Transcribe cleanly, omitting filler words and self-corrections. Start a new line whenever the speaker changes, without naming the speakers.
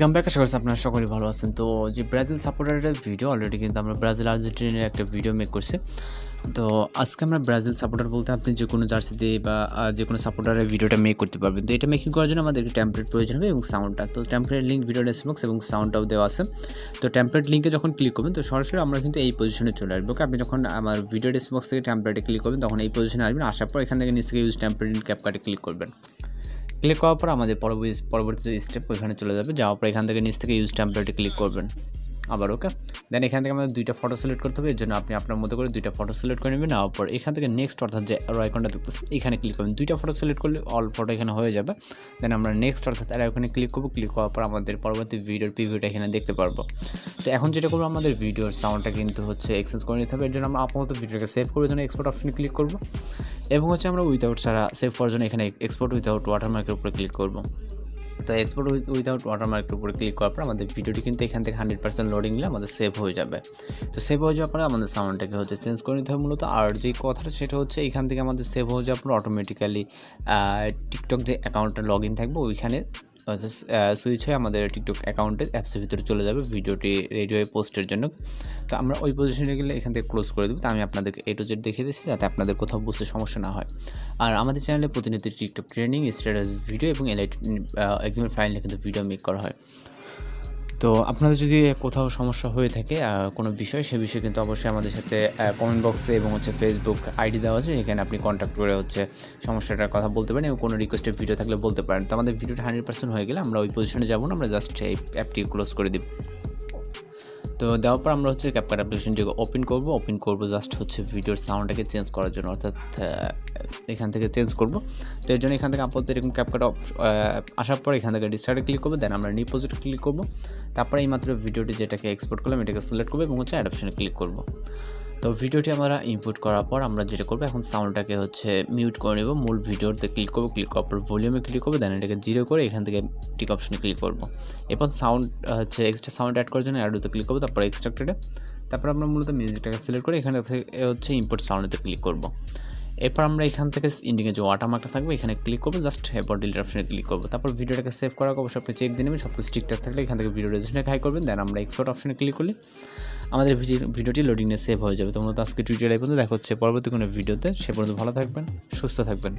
Welcome back. আশা করছি আপনারা সকলেই ভালো আছেন। তো যে ব্রাজিল সাপোর্টারের ভিডিও অলরেডি কিন্তু আমরা ব্রাজিল আর্জেন্টিনার একটা ভিডিও মেক করছি। তো আজকে আমরা ব্রাজিল সাপোর্টার বলতে আপনি যে কোনো জার্সি দিয়ে বা যে কোনো সাপোর্টারের ভিডিওটা মেক করতে পারবেন। তো এটা মেকিং করার জন্য আমাদের টেমপ্লেট প্রয়োজন হবে এবং সাউন্ডটা। তো টেমপ্লেট লিঙ্ক ভিডিও ডেসক্রিপশন এবং সাউন্ডটাও দেওয়া আছে। তো টেমপ্লেট লিঙ্কে যখন ক্লিক করবেন তো সরাসরি আমরা কিন্তু এই পজিশনে চলে আসবো। আপনি যখন আমার ভিডিও ডেসক্রিপশন থেকে টেমপ্লেটে ক্লিক করবেন তখন এই পজিশনে আসবেন। আসার পর এখান থেকে নিচ থেকে ইউজ টেমপ্লেট ইন ক্যাপকাটে ক্লিক করবেন। ক্লিক করার পর আমাদের পরবর্তী যে স্টেপ ওইখানে চলে যাবে। যাওয়ার পর এখান থেকে নিচ থেকে ইউজ টেমপ্লেটে ক্লিক করবেন আবার। ওকে, দেন এখান থেকে আমাদের দুইটা ফটো সিলেক্ট করতে হবে। এর জন্য আপনি আপনার মতো করে দুইটা ফটো সিলেক্ট করে নেবেন। নেওয়ার পর এখান থেকে নেক্সট অর্থাৎ যে অ্যারো আইকনটা দেখতেছেন এখানে ক্লিক করবেন। দুইটা ফটো সিলেক্ট করলে অল ফটো এখানে হয়ে যাবে। দেন আমরা নেক্সট অর্থাৎ অ্যারো আইকনে ক্লিক করবো। ক্লিক করার পর আমাদের পরবর্তী ভিডিওর প্রিভিউটা এখানে দেখতে পারবো। তো এখন যেটা করবো, আমাদের ভিডিওর সাউন্ডটা কিন্তু এক্সচেঞ্জ করে নিতে হবে। এর জন্য আমরা আপাতত ভিডিওটাকে সেভ করে জন্য এক্সপোর্ট অপশনে ক্লিক করবো এবং আমরা উইদাউট ছাড়া সেভ করার জন্য এখানে এক্সপোর্ট উইদাউট ওয়াটারমার্কের উপরে ক্লিক করবো। তো এক্সপোর্ট উইদাউট ওয়াটারমার্কের উপরে ক্লিক করার পর আমাদের ভিডিওটি কিন্তু এখান থেকে 100% লোডিং নিলে আমাদের সেভ হয়ে যাবে। তো সেভ হয়ে যাওয়ার পরে আমাদের সাউন্ডটাকে চেঞ্জ করে নিতে হবে মূলত। আর যে কথাটা সেটা এখান থেকে আমাদের সেভ হয়ে যাওয়ার পর অটোমেটিক্যালি টিকটক যে অ্যাকাউন্টটা লগ ইন থাকবে ওইখানে সুইচ হয়ে আমাদের টিকটক অ্যাকাউন্টে অ্যাপসের ভিতরে চলে যাবে ভিডিওটি রেডি হয়ে পোস্টের জন্য। তো আমরা ওই পজিশনে গেলে এখান থেকে ক্লোজ করে দেবো। তো আমি আপনাদেরকে A to Z দেখিয়ে দিচ্ছি যাতে আপনাদের কোথাও বুঝতে সমস্যা না হয়। আর আমাদের চ্যানেলে প্রতিনিয়ত টিকটক ট্রেনিং, স্ট্যাটাস ভিডিও এবং এক্সামের ফাইল কিন্তু ভিডিও মেক করা হয়। তো আপনাদের যদি কোথাও সমস্যা হয়ে থাকে কোনো বিষয়, সে বিষয়ে কিন্তু অবশ্যই আমাদের সাথে কমেন্ট বক্সে এবং ফেসবুক আইডি দেওয়া আছে, এখানে আপনি কন্ট্যাক্ট করে সমস্যাটার কথা বলতে পারেন এবং কোনো রিকোয়েস্টের ভিডিও থাকলে বলতে পারেন। তো আমাদের ভিডিওটা 100% হয়ে গেলে আমরা ওই পজিশনে যাবো না, আমরা জাস্ট এই অ্যাপটি ক্লোজ করে দিব। তো দেওয়ার পর আমরা ক্যাপকাট অ্যাপ্লিকেশনটিকে ওপেন করবো জাস্ট ভিডিওর সাউন্ডটাকে চেঞ্জ করার জন্য, অর্থাৎ এখান থেকে চেঞ্জ করব। তো এর জন্য এখান থেকে আপাতত এরকম ক্যাপকাট আসার পর এখান থেকে ডিস্টার্টে ক্লিক করবো। দেন আমরা নিউ প্রজেক্টে ক্লিক করবো। তারপরে এইমাত্র ভিডিওটি যেটাকে এক্সপোর্ট করলাম এটাকে সিলেক্ট করবো এবং অ্যাডপশনে ক্লিক করবো। তো ভিডিওটি আমরা ইনপুট করার পর আমরা যেটা করবো, এখন সাউন্ডটাকে মিউট করে নেব। মূল ভিডিওতে ক্লিক করবো, ক্লিক করার পর ভলিউমে ক্লিক করবো। দেন এটাকে 0 করে এখান থেকে টিক অপশনে ক্লিক করবো। এরপর সাউন্ড এক্সট্রা সাউন্ড অ্যাড করার জন্য অ্যাডোতে ক্লিক করবো, তারপর এক্সট্রাক্টেডে। তারপর আমরা মূলত মিউজিকটাকে সিলেক্ট করে এখানে থেকে ইম্পোর্ট সাউন্ডেতে ক্লিক করবো। এরপর আমরা এখান থেকে ইন্ডিংয়ে যে ওয়াটারমার্কটা থাকবে এখানে ক্লিক করবো, জাস্ট এরপর ডিলিট অপশনে ক্লিক করবো। তারপর ভিডিওটাকে সেভ করার অবশ্যই আপনি চেক দিয়ে নেবেন, সব কিছু ঠিকঠাক থাকলে এখান থেকে ভিডিও রেজিস্ট্রেশনে হাই করবেন। দেন আমরা এক্সপোর্ট অপশনে ক্লিক করলে আমাদের ভিডিওটি লোডিং নিয়ে সেভ হয়ে যাবে। তো মূলত আজকে টিউটোরিয়াল এই পর্যন্ত দেখা হচ্ছে পরবর্তী কোনো ভিডিওতে। সে পর্যন্ত ভালো থাকবেন, সুস্থ থাকবেন।